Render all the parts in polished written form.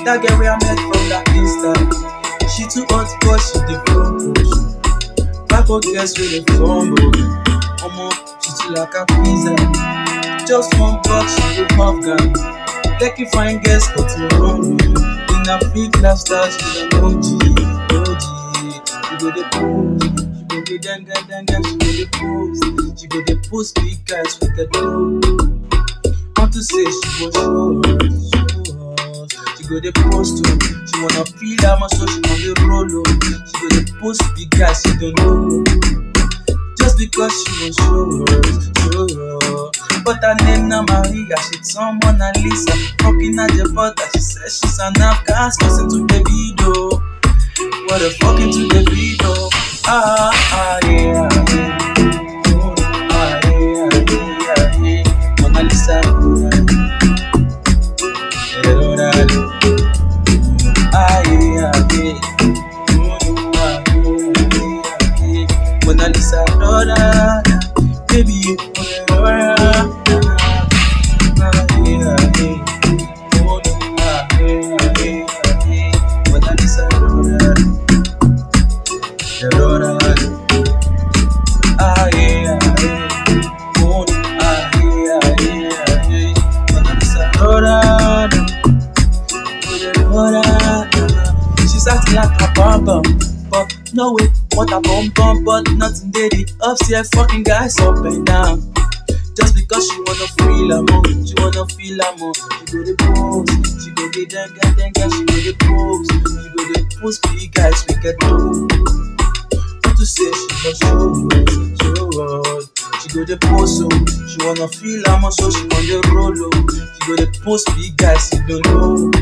That girl we I met from that Insta. She too hot but she the propose. Backward girls with a fumble. Omo, she too like a pizza. Just one block she go half gun. Like you find girls but you run me. In a big lifestyle she's an OG. She go the pose. She go the dang, she go the pose. She go the post big guys with the dough. Want to say she was sure. She go the post too. She wanna feel how much so she on the roll. She go the post big guys she don't know. Just because she was sure. But her name na Maria. She's someone Lisa. Fucking at the butter. She says she's an Afghan. Listen to the video. What a fucking to the video. Yeah. Yeah. Mona Lisa. Mona Lisa, baby, you Mona Lisa, she's acting like a bomb, but no way, what a bomb, but nothing did it. Upstairs, fucking guys up and down. Just because she wanna feel her more, she wanna feel her more. She go the pose, she go the dang, she go the pose, she go the pose, big guys we get through. What to say, she was sure. She go the pose, so she wanna feel her more, so she on the roll. She go the pose, big guys, you don't know.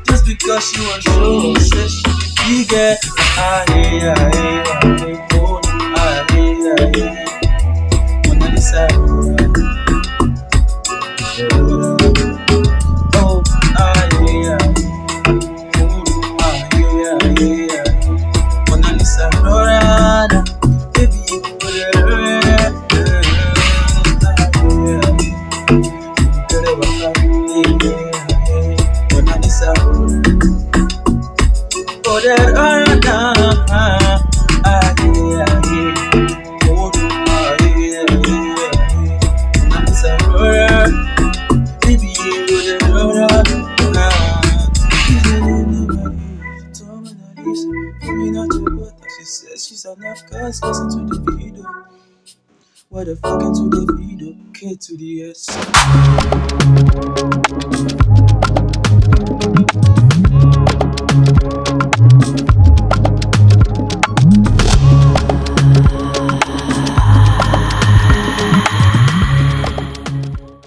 Just because she was sure, say she be bigger. Mona Lisa. Mona Lisa, baby, Mona Lisa. She says she's enough, guys. Listen to the video. What the fuck into the video? K to the S.